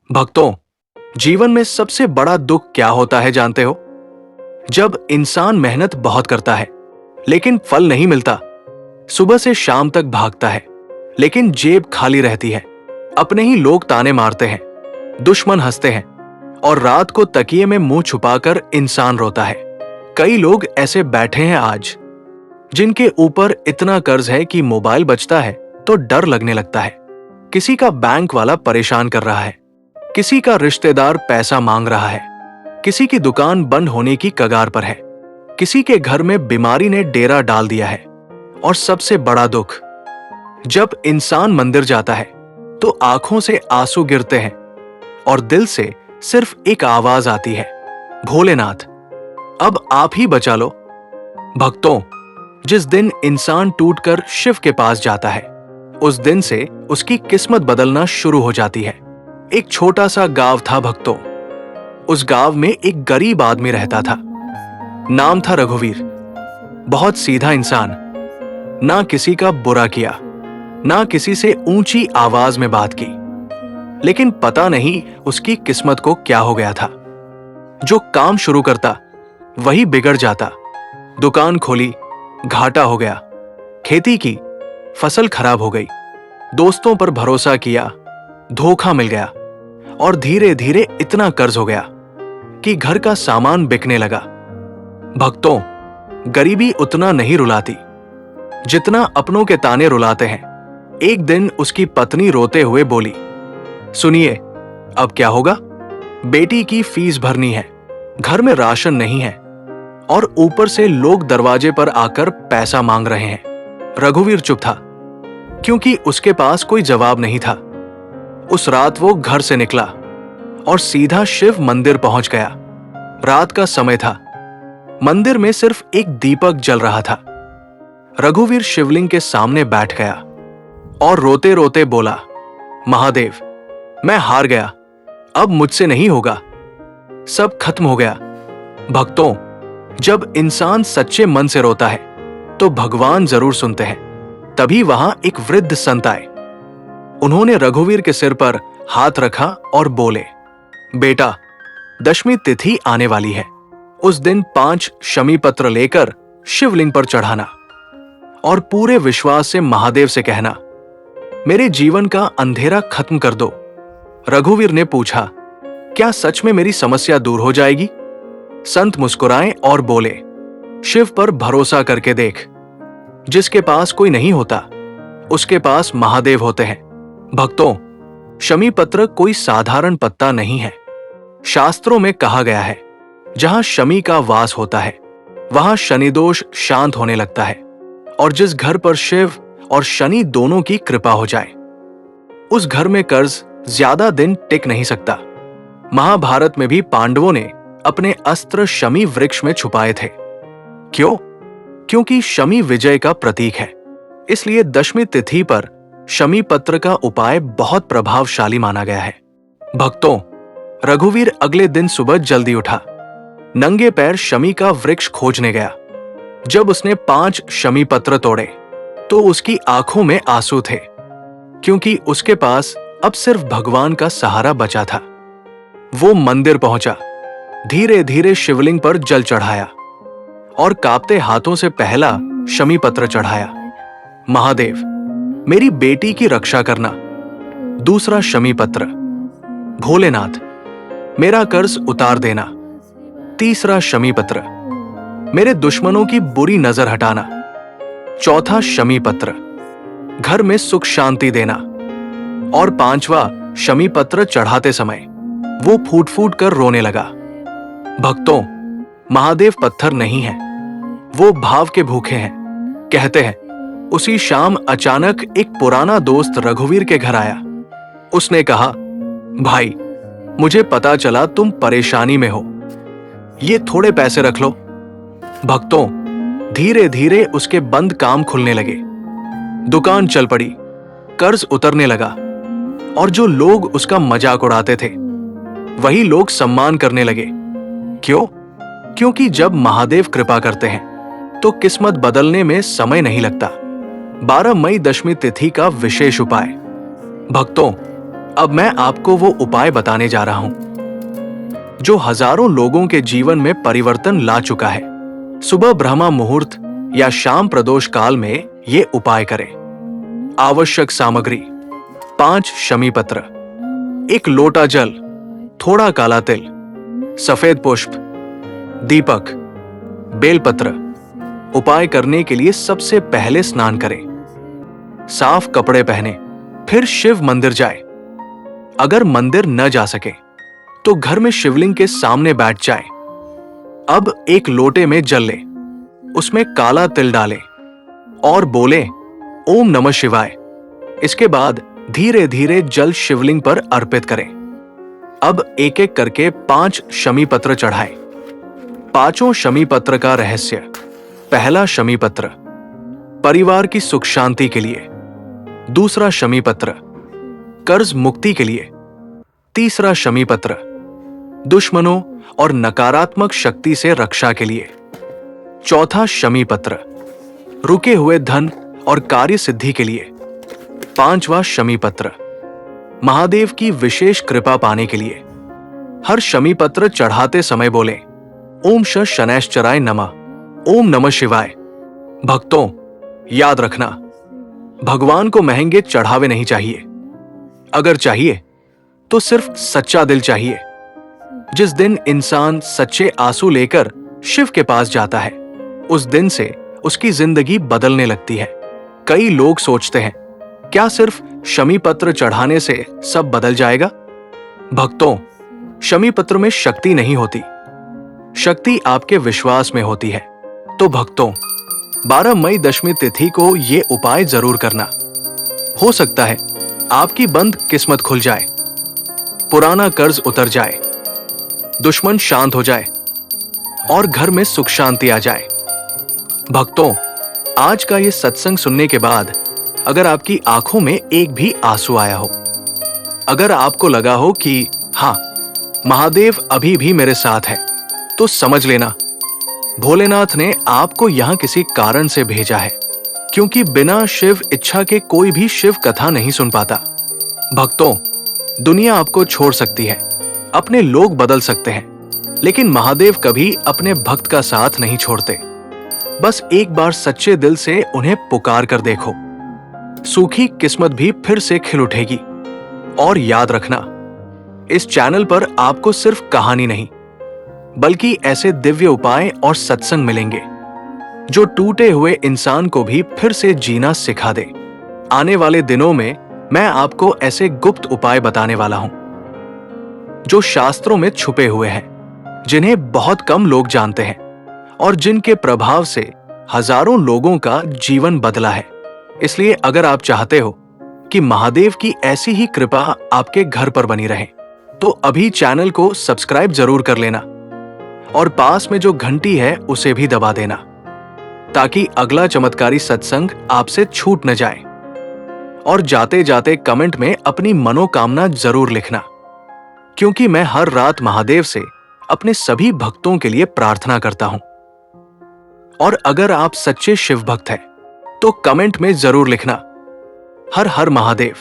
भक्तों, जीवन में सबसे बड़ा दुख क्या होता है जानते हो? जब इंसान मेहनत बहुत करता है लेकिन फल नहीं मिलता। सुबह से शाम तक भागता है लेकिन जेब खाली रहती है। अपने ही लोग ताने मारते हैं, दुश्मन हंसते हैं और रात को तकिए में मुंह छुपाकर इंसान रोता है। कई लोग ऐसे बैठे हैं आज जिनके ऊपर इतना कर्ज है कि मोबाइल बजता है तो डर लगने लगता है। किसी का बैंक वाला परेशान कर रहा है, किसी का रिश्तेदार पैसा मांग रहा है, किसी की दुकान बंद होने की कगार पर है, किसी के घर में बीमारी ने डेरा डाल दिया है। और सबसे बड़ा दुख, जब इंसान मंदिर जाता है तो आंखों से आंसू गिरते हैं और दिल से सिर्फ एक आवाज आती है, भोलेनाथ अब आप ही बचा लो। भक्तों, जिस दिन इंसान टूटकर शिव के पास जाता है उस दिन से उसकी किस्मत बदलना शुरू हो जाती है। एक छोटा सा गांव था भक्तों। उस गांव में एक गरीब आदमी रहता था। नाम था रघुवीर। बहुत सीधा इंसान, ना किसी का बुरा किया, ना किसी से ऊंची आवाज में बात की। लेकिन पता नहीं उसकी किस्मत को क्या हो गया था। जो काम शुरू करता वही बिगड़ जाता। दुकान खोली, घाटा हो गया। खेती की, फसल खराब हो गई। दोस्तों पर भरोसा किया, धोखा मिल गया। और धीरे धीरे इतना कर्ज हो गया कि घर का सामान बिकने लगा। भक्तों, गरीबी उतना नहीं रुलाती जितना अपनों के ताने रुलाते हैं। एक दिन उसकी पत्नी रोते हुए बोली, सुनिए, अब क्या होगा? बेटी की फीस भरनी है, घर में राशन नहीं है और ऊपर से लोग दरवाजे पर आकर पैसा मांग रहे हैं। रघुवीर चुप था क्योंकि उसके पास कोई जवाब नहीं था। उस रात वो घर से निकला और सीधा शिव मंदिर पहुंच गया। रात का समय था। मंदिर में सिर्फ एक दीपक जल रहा था। रघुवीर शिवलिंग के सामने बैठ गया और रोते रोते बोला, महादेव, मैं हार गया, अब मुझसे नहीं होगा, सब खत्म हो गया। भक्तों, जब इंसान सच्चे मन से रोता है तो भगवान जरूर सुनते हैं। तभी वहां एक वृद्ध संत आए। उन्होंने रघुवीर के सिर पर हाथ रखा और बोले, बेटा, दशमी तिथि आने वाली है। उस दिन 5 शमी पत्र लेकर शिवलिंग पर चढ़ाना और पूरे विश्वास से महादेव से कहना, मेरे जीवन का अंधेरा खत्म कर दो। रघुवीर ने पूछा, क्या सच में मेरी समस्या दूर हो जाएगी? संत मुस्कुराए और बोले, शिव पर भरोसा करके देख। जिसके पास कोई नहीं होता उसके पास महादेव होते हैं। भक्तों, शमी पत्र कोई साधारण पत्ता नहीं है। शास्त्रों में कहा गया है, जहां शमी का वास होता है वहां शनि दोष शांत होने लगता है और जिस घर पर शिव और शनि दोनों की कृपा हो जाए उस घर में कर्ज ज्यादा दिन टिक नहीं सकता। महाभारत में भी पांडवों ने अपने अस्त्र शमी वृक्ष में छुपाए थे। क्यों? क्योंकि शमी विजय का प्रतीक है। इसलिए दशमी तिथि पर शमी पत्र का उपाय बहुत प्रभावशाली माना गया है। भक्तों, रघुवीर अगले दिन सुबह जल्दी उठा, नंगे पैर शमी का वृक्ष खोजने गया। जब उसने 5 शमी पत्र तोड़े तो उसकी आंखों में आंसू थे, क्योंकि उसके पास अब सिर्फ भगवान का सहारा बचा था। वो मंदिर पहुंचा, धीरे धीरे शिवलिंग पर जल चढ़ाया और कांपते हाथों से पहला शमी पत्र चढ़ाया, महादेव, मेरी बेटी की रक्षा करना। दूसरा शमी पत्र, भोलेनाथ, मेरा कर्ज उतार देना। तीसरा शमी पत्र, मेरे दुश्मनों की बुरी नजर हटाना। चौथा शमी पत्र, घर में सुख शांति देना। और 5वां शमी पत्र चढ़ाते समय वो फूट फूट कर रोने लगा। भक्तों, महादेव पत्थर नहीं है, वो भाव के भूखे हैं। कहते हैं, उसी शाम अचानक एक पुराना दोस्त रघुवीर के घर आया। उसने कहा, भाई, मुझे पता चला तुम परेशानी में हो, ये थोड़े पैसे रख लो। भक्तों, धीरे धीरे उसके बंद काम खुलने लगे, दुकान चल पड़ी, कर्ज उतरने लगा और जो लोग उसका मजाक उड़ाते थे वही लोग सम्मान करने लगे। क्यों? क्योंकि जब महादेव कृपा करते हैं तो किस्मत बदलने में समय नहीं लगता। 12 मई दशमी तिथि का विशेष उपाय। भक्तों, अब मैं आपको वो उपाय बताने जा रहा हूं जो हजारों लोगों के जीवन में परिवर्तन ला चुका है। सुबह ब्रह्मा मुहूर्त या शाम प्रदोष काल में ये उपाय करें। आवश्यक सामग्री: 5 शमी पत्र, 1 लोटा जल, थोड़ा काला तिल, सफेद पुष्प, दीपक, बेलपत्र। उपाय करने के लिए सबसे पहले स्नान करें, साफ कपड़े पहने, फिर शिव मंदिर जाए। अगर मंदिर न जा सके तो घर में शिवलिंग के सामने बैठ जाए। अब एक लोटे में जल ले, उसमें काला तिल डालें और बोले ओम नमः शिवाय। इसके बाद धीरे धीरे जल शिवलिंग पर अर्पित करें। अब एक एक करके 5 शमी पत्र चढ़ाएं। 5 शमी पत्र का रहस्य: पहला शमी पत्र परिवार की सुख शांति के लिए, दूसरा शमी पत्र कर्ज मुक्ति के लिए, तीसरा शमी पत्र दुश्मनों और नकारात्मक शक्ति से रक्षा के लिए, चौथा शमी पत्र रुके हुए धन और कार्य सिद्धि के लिए, पांचवा शमी पत्र महादेव की विशेष कृपा पाने के लिए। हर शमी पत्र चढ़ाते समय बोले ओम शनैश्चराय नमः, ओम नमः शिवाय। भक्तों, याद रखना, भगवान को महंगे चढ़ावे नहीं चाहिए। अगर चाहिए तो सिर्फ सच्चा दिल चाहिए। जिस दिन इंसान सच्चे आंसू लेकर शिव के पास जाता है, उस दिन से उसकी जिंदगी बदलने लगती है। कई लोग सोचते हैं, क्या सिर्फ शमी पत्र चढ़ाने से सब बदल जाएगा? भक्तों, शमी पत्र में शक्ति नहीं होती, शक्ति आपके विश्वास में होती है। तो भक्तों, 12 मई दशमी तिथि को ये उपाय जरूर करना। हो सकता है आपकी बंद किस्मत खुल जाए, पुराना कर्ज उतर जाए, दुश्मन शांत हो जाए और घर में सुख शांति आ जाए। भक्तों, आज का ये सत्संग सुनने के बाद अगर आपकी आंखों में एक भी आंसू आया हो, अगर आपको लगा हो कि हाँ, महादेव अभी भी मेरे साथ है, तो समझ लेना भोलेनाथ ने आपको यहां किसी कारण से भेजा है, क्योंकि बिना शिव इच्छा के कोई भी शिव कथा नहीं सुन पाता। भक्तों, दुनिया आपको छोड़ सकती है, अपने लोग बदल सकते हैं, लेकिन महादेव कभी अपने भक्त का साथ नहीं छोड़ते। बस एक बार सच्चे दिल से उन्हें पुकार कर देखो, सूखी किस्मत भी फिर से खिल उठेगी। और याद रखना, इस चैनल पर आपको सिर्फ कहानी नहीं, बल्कि ऐसे दिव्य उपाय और सत्संग मिलेंगे जो टूटे हुए इंसान को भी फिर से जीना सिखा दे। आने वाले दिनों में मैं आपको ऐसे गुप्त उपाय बताने वाला हूं जो शास्त्रों में छुपे हुए हैं, जिन्हें बहुत कम लोग जानते हैं और जिनके प्रभाव से हजारों लोगों का जीवन बदला है। इसलिए अगर आप चाहते हो कि महादेव की ऐसी ही कृपा आपके घर पर बनी रहे, तो अभी चैनल को सब्सक्राइब जरूर कर लेना और पास में जो घंटी है उसे भी दबा देना, ताकि अगला चमत्कारी सत्संग आपसे छूट न जाए। और जाते जाते कमेंट में अपनी मनोकामना जरूर लिखना, क्योंकि मैं हर रात महादेव से अपने सभी भक्तों के लिए प्रार्थना करता हूं। और अगर आप सच्चे शिव भक्त हैं, तो कमेंट में जरूर लिखना हर हर महादेव।